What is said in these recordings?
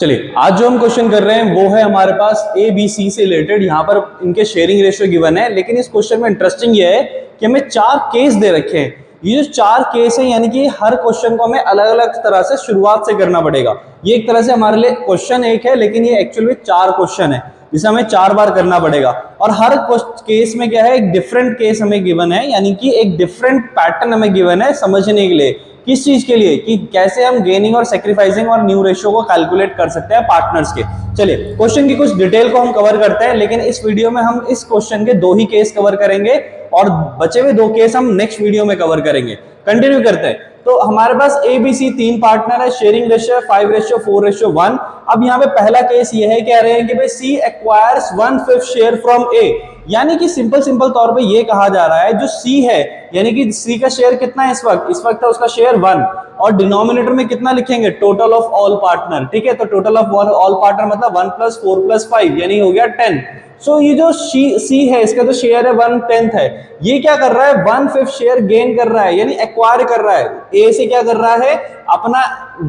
चलिए आज जो हम क्वेश्चन कर रहे हैं वो है हमारे पास ए बी सी से रिलेटेड। यहाँ पर इनके शेयरिंग रेशियो गिवन है, लेकिन इस क्वेश्चन में इंटरेस्टिंग ये है कि हमें 4 केस दे रखे हैं। ये जो 4 केस है यानी कि हर क्वेश्चन को हमें अलग अलग तरह से शुरुआत से करना पड़ेगा। ये एक तरह से हमारे लिए क्वेश्चन एक है, लेकिन ये एक्चुअल में 4 क्वेश्चन है जिसे हमें 4 बार करना पड़ेगा। और हर केस में क्या है, एक डिफरेंट केस हमें गिवन है, यानी कि एक डिफरेंट पैटर्न हमें गिवन है समझने के लिए। किस चीज के लिए कि कैसे हम गेनिंग और सेक्रीफाइसिंग और न्यू रेशियो को कैलकुलेट कर सकते हैं पार्टनर्स के। चलिए क्वेश्चन की कुछ डिटेल को हम कवर करते हैं, लेकिन इस वीडियो में हम इस क्वेश्चन के 2 ही केस कवर करेंगे और बचे हुए 2 केस हम नेक्स्ट वीडियो में कवर करेंगे। कंटिन्यू करते हैं। तो हमारे पास ए बी सी 3 पार्टनर है, शेयरिंग रेशियो 5:4:1। अब यहाँ पे पहला केस ये है, कह रहे हैं कि भाई सी एक्वायर्स 1/5 शेयर फ्रॉम ए, यानी कि सिंपल तौर पे ये कहा जा रहा है जो सी है, यानी कि सी का शेयर कितना है इस वक्त है उसका शेयर 1, और डिनोमिनेटर में कितना लिखेंगे, टोटल ऑफ ऑल पार्टनर। ठीक है, तो टोटल ऑफ ऑल पार्टनर मतलब 1 + 4 + 5 यानी हो गया 10। सो ये जो सी है इसका जो शेयर है 1/10 है, ये क्या कर रहा है 1/5 शेयर गेन कर रहा है, यानी एक्वायर कर रहा है। ए से क्या कर रहा है, अपना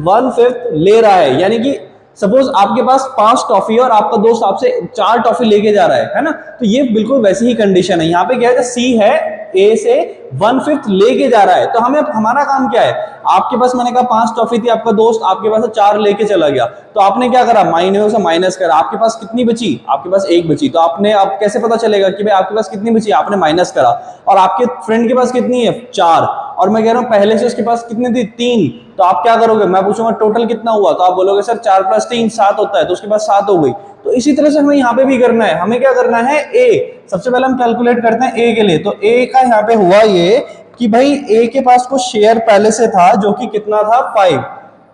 1/5 ले रहा है। यानी कि सपोज आपके पास 5 टॉफी और आपका दोस्त आपसे 4 टॉफी लेके जा रहा है ना, तो ये बिल्कुल वैसी ही कंडीशन है। यहाँ पे क्या है, सी है ए से 1/5 लेके जा रहा है, तो हमें हमारा काम क्या है, आपके पास मैंने कहा 5 टॉफी थी, आपका दोस्त आपके पास 4 लेके चला गया, तो आपने क्या करा, माइनस करा। आपके पास कितनी बची, आपके पास 1 बची, तो आपने आप कैसे पता चलेगा कि भाई आपके पास कितनी बची, आपने माइनस करा। और आपके फ्रेंड के पास कितनी है 4, और मैं कह रहा हूं पहले से उसके पास कितनी थी 3, तो आप क्या करोगे, मैं पूछूंगा टोटल कितना हुआ, तो आप बोलोगे सर 4 + 3 7 होता है, तो उसके पास 7 हो गई। तो इसी तरह से हमें यहाँ पे भी करना है। हमें क्या करना है, ए सबसे पहले हम कैलकुलेट करते हैं ए के लिए। तो ए का यहाँ पे हुआ ये कि भाई ए के पास कुछ शेयर पहले से था जो कि कितना था 5,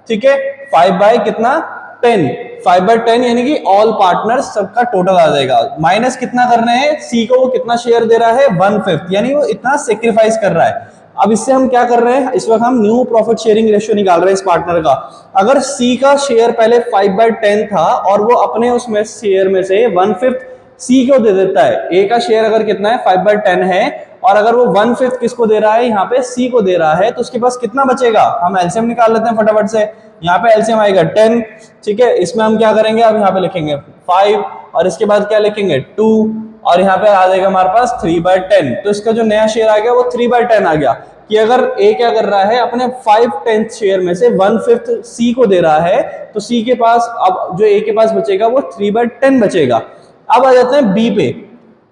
ठीक है, 5 कितना 10, 5/10 यानी कि ऑल पार्टनर्स सबका टोटल आ जाएगा। माइनस कितना करना है, सी को वो कितना शेयर दे रहा है 1/5, यानी वो इतना सेक्रीफाइस कर रहा है। अब इससे हम क्या कर रहे हैं, इस वक्त हम न्यू प्रॉफिट शेयरिंग रेशियो निकाल रहे हैं इस पार्टनर का। अगर सी का शेयर पहले 5/10 था और वो अपने उसमें शेयर में से 1/5 सी को दे देता है, ए का शेयर अगर कितना है 5/10 है, और अगर वो 1/5 किसको दे रहा है, यहाँ पे सी को दे रहा है, तो उसके पास कितना बचेगा, हम एलसीएम निकाल लेते हैं फटाफट से। यहाँ पे एलसीएम आएगा 10, ठीक है, इसमें हम क्या करेंगे, अब यहाँ पे लिखेंगे 5 और इसके बाद क्या लिखेंगे 2, और यहाँ पे आ जाएगा हमारे पास 3/10। तो इसका जो नया शेयर आ गया वो 3/10 आ गया। कि अगर ए क्या कर रहा है, अपने 5/10 शेयर में से 1/5 सी को दे रहा है, तो सी के पास अब जो ए के पास बचेगा वो 3/10 बचेगा। अब आ जाते हैं बी पे।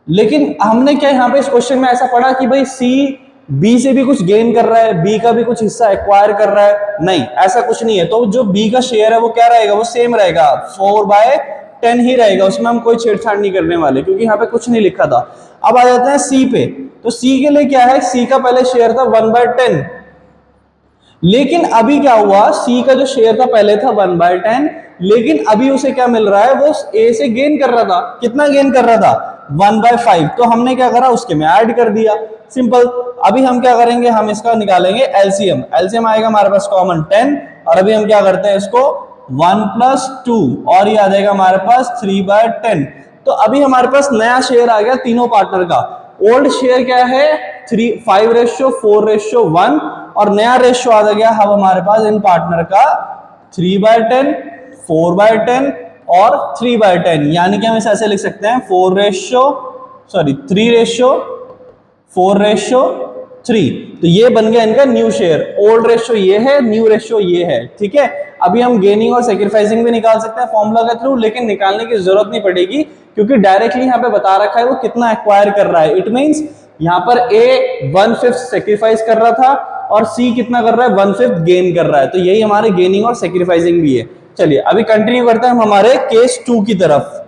लेकिन हमने क्या यहाँ पे इस क्वेश्चन में ऐसा पढ़ा कि भाई सी बी से भी कुछ गेन कर रहा है, बी का भी कुछ हिस्सा एक्वायर कर रहा है, नहीं, ऐसा कुछ नहीं है। तो जो बी का शेयर है वो क्या रहेगा, वो सेम रहेगा, 4/10 ही रहेगा, उसमें हम कोई छेड़छाड़ नहीं करने वाले, क्योंकि यहाँ पे कुछ नहीं लिखा था। अब आ जाते हैं सी पे। तो सी के लिए क्या है, सी का पहले शेयर था 1/10, लेकिन अभी क्या हुआ, सी का जो शेयर था पहले था 1/10, लेकिन अभी उसे क्या मिल रहा है, वो ए से गेन कर रहा था। कितना गेन कर रहा था 1/5, तो हमने क्या करा, उसके में ऐड कर दिया, सिंपल। अभी हम क्या करेंगे, हम इसका निकालेंगे एलसीएम। एलसीएम आएगा हमारे पास कॉमन 10, और अभी हम क्या करते हैं इसको 1 + 2, और ये आ जाएगा हमारे पास 3/10। तो अभी हमारे पास नया शेयर आ गया तीनों पार्टनर का। ओल्ड शेयर क्या है 5:4:1, और नया रेशियो आ गया अब हमारे पास इन पार्टनर का 3/10, 4/10 और 3/10, यानी कि हम इसे ऐसे लिख सकते हैं 3:4:3। तो ये बन गया इनका न्यू शेयर। ओल्ड रेशियो ये है, न्यू रेशियो ये है, ठीक है। अभी हम गेनिंग और सेक्रीफाइसिंग भी निकाल सकते हैं फॉर्मूला के थ्रू, लेकिन निकालने की जरूरत नहीं पड़ेगी, क्योंकि डायरेक्टली यहाँ पे बता रखा है वो कितना एक्वायर कर रहा है। इट मींस यहाँ पर ए 1/5 सेक्रीफाइस कर रहा था और सी कितना कर रहा है 1/5 गेन कर रहा है। तो यही हमारे गेनिंग और सेक्रीफाइसिंग भी है। चलिए अभी कंटिन्यू करते हैं हम हमारे केस 2 की तरफ।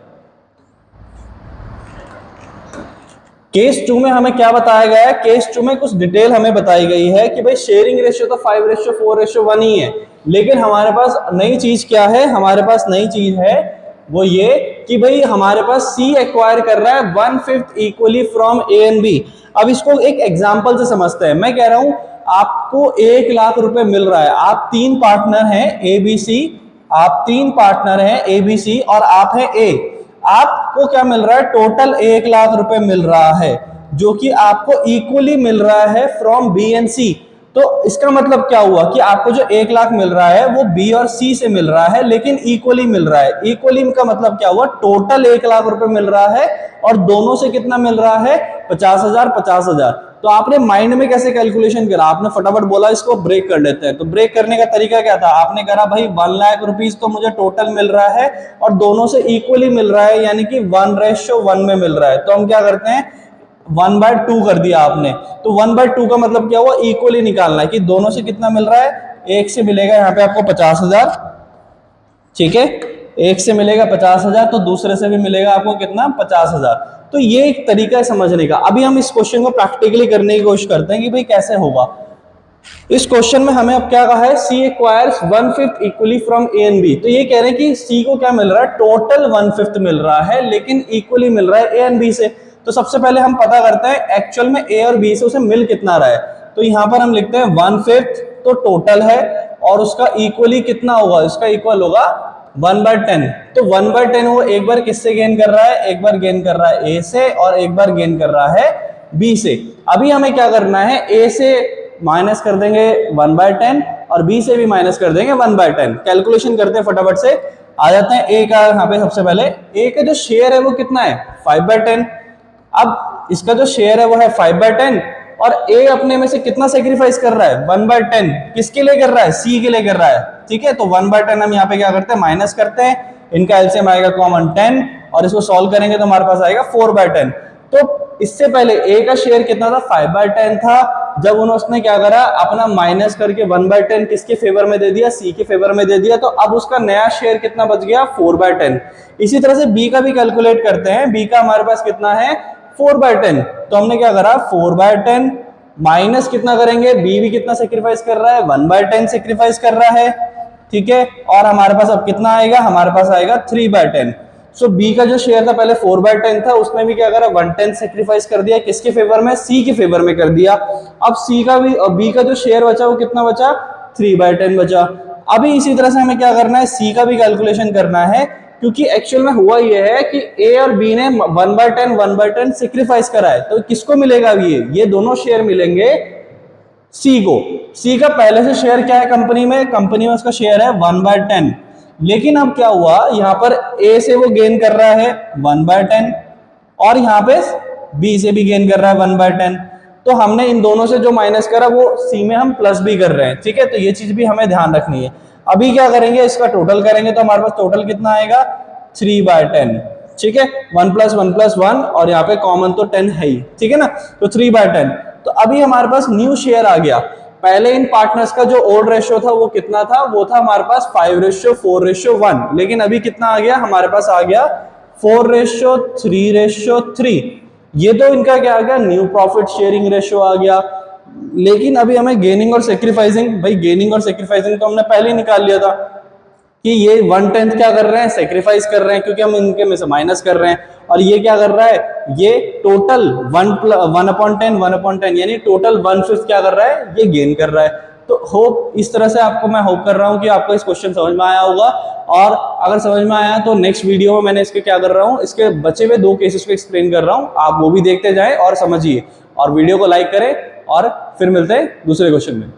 केस 2 में हमें क्या बताया गया है, केस 2 में कुछ डिटेल हमें बताई गई है कि भाई शेयरिंग रेशियो तो 5:4:1 ही है, लेकिन हमारे पास नई चीज क्या है, हमारे पास नई चीज है वो ये कि भाई हमारे पास सी एक्वायर कर रहा है 1/5 equally from A and B. अब इसको एक एग्जांपल से समझते हैं। मैं कह रहा हूं आपको 1 लाख रुपए मिल रहा है, आप 3 पार्टनर हैं ए बी सी, आप 3 पार्टनर हैं ए बी सी और आप हैं ए। आपको क्या मिल रहा है, टोटल 1 लाख रुपए मिल रहा है, जो कि आपको इक्वली मिल रहा है फ्रॉम बी एंड सी। तो तो इसका मतलब क्या हुआ कि आपको जो 1 लाख मिल रहा है वो बी और सी से मिल रहा है, लेकिन इक्वली मिल रहा है। इक्वली का मतलब क्या हुआ, टोटल 1 लाख रुपए मिल रहा है और दोनों से कितना मिल रहा है, 50,000 50,000। तो आपने माइंड में कैसे कैलकुलेशन करा, आपने फटाफट बोला इसको ब्रेक कर लेते हैं। तो ब्रेक करने का तरीका क्या था, आपने करा भाई 1 लाख रुपीज तो मुझे टोटल मिल रहा है और दोनों से इक्वली मिल रहा है, यानी कि 1:1 में मिल रहा है। तो हम क्या करते हैं, 1/2 कर दिया आपने। तो 1/2 का मतलब क्या हुआ, इक्वली निकालना है कि दोनों से कितना मिल रहा है। एक से मिलेगा यहाँ पे आपको 50,000, ठीक है, एक से मिलेगा 50,000 तो दूसरे से भी मिलेगा आपको कितना, 50,000। तो ये एक तरीका है समझने का। अभी हम इस क्वेश्चन को प्रैक्टिकली करने की कोशिश करते हैं कि भाई कैसे होगा। इस क्वेश्चन में हमें अब क्या कहा है, C acquires 1/5 equally from A and B। तो ये कह रहे हैं कि C को क्या मिल रहा है, टोटल 1/5 मिल रहा है, लेकिन इक्वली मिल रहा है A एंड B से। तो सबसे पहले हम पता करते हैं एक्चुअल में A और B से उसे मिल कितना रहा है। तो यहां पर हम लिखते हैं 1/5 तो टोटल है और उसका इक्वली कितना होगा, इसका इक्वल होगा 1/10। तो 1/10 वो एक बार किससे गेन कर रहा है, एक बार गेन कर रहा है A से और एक बार गेन कर रहा है B से। अभी हमें क्या करना है, A से माइनस कर देंगे 1/10 और B से भी माइनस कर देंगे 1/10। कैलकुलेशन करते हैं फटाफट से, आ जाते हैं। A का यहाँ पे सबसे पहले A का जो शेयर है वो कितना है, 5/10। अब इसका जो शेयर है वो है 5/10 और A अपने में से कितना सेक्रीफाइस कर रहा है, 1/10। किसके लिए कर रहा है, C के लिए कर रहा है, ठीक है। तो 1/10 हम यहाँ पे क्या करते हैं, माइनस करते हैं, इनका एलसीएम आएगा कॉमन 10 और इसको सॉल्व करेंगे तो हमारे पास आएगा 4/10। तो इससे पहले A का शेयर कितना था, 5/10 था। जब उन्होंने क्या करा, अपना माइनस करके 1/10 किसके फेवर में दे दिया, C के फेवर में दे दिया। तो अब उसका नया शेयर कितना बच गया, 4/10। इसी तरह से B का भी कैलकुलेट करते हैं। B का हमारे पास कितना है, 4/10। तो हमने क्या करा, 4/10 माइनस कितना करेंगे, B भी कितना सेक्रीफाइस कर रहा है, 1/10 सेक्रीफाइस कर रहा है, ठीक है। और हमारे पास अब कितना आएगा, हमारे पास आएगा 3/10। सो B का जो शेयर था पहले 4/10 था, उसने भी क्या करा, 1/10 सेक्रीफाइस कर दिया, किसके फेवर में, C के फेवर में कर दिया। अब C का भी, B का जो शेयर बचा वो कितना बचा, 3/10 बचा। अभी इसी तरह से हमें क्या करना है, C का भी कैलकुलेशन करना है, क्योंकि एक्चुअल में हुआ ये है कि A और B ने 1/10 सेक्रीफाइस करा है। तो किसको मिलेगा ये दोनों शेयर मिलेंगे C को। C का पहले से शेयर क्या है कंपनी में उसका शेयर है 1/10। लेकिन अब क्या हुआ, यहां पर A से वो गेन कर रहा है 1/10 और यहां पे B से भी गेन कर रहा है 1/10। तो हमने इन दोनों से जो माइनस करा वो C में हम प्लस भी कर रहे हैं, ठीक है। तो ये चीज भी हमें ध्यान रखनी है। अभी क्या करेंगे, इसका टोटल करेंगे तो हमारे पास टोटल कितना आएगा, 3/10, ठीक है। 1 + 1 + 1 और यहाँ पे कॉमन तो 10 है ही, ठीक है ना। तो 3/10। तो अभी हमारे पास न्यू शेयर आ गया। पहले इन पार्टनर्स का जो ओल्ड रेशियो था वो कितना था, वो था हमारे पास 5:4:1। लेकिन अभी कितना आ गया, हमारे पास आ गया 4:3:3। ये तो इनका क्या आ गया, न्यू प्रॉफिट शेयरिंग रेशियो आ गया। लेकिन अभी हमें गेनिंग और सेक्रीफाइसिंग, भाई गेनिंग और सेक्रीफाइसिंग तो हमने पहले ही निकाल लिया था कि ये 1/10 क्या कर रहे हैं, सेक्रीफाइस कर रहे हैं, क्योंकि हम इनके में से माइनस कर रहे हैं। और ये क्या कर रहा है, ये टोटल 1/10 यानी टोटल 1/5 क्या कर रहा है, ये गेन कर रहा है। तो होप इस तरह से आपको मैं होप कर रहा हूं कि आपको इस क्वेश्चन समझ में आया होगा। और अगर समझ में आया तो नेक्स्ट वीडियो में मैंने इसके क्या कर रहा हूं, इसके बचे हुए 2 केसेस को एक्सप्लेन कर रहा हूं, आप वो भी देखते जाएं और समझिए। और वीडियो को लाइक करें और फिर मिलते हैं दूसरे क्वेश्चन में।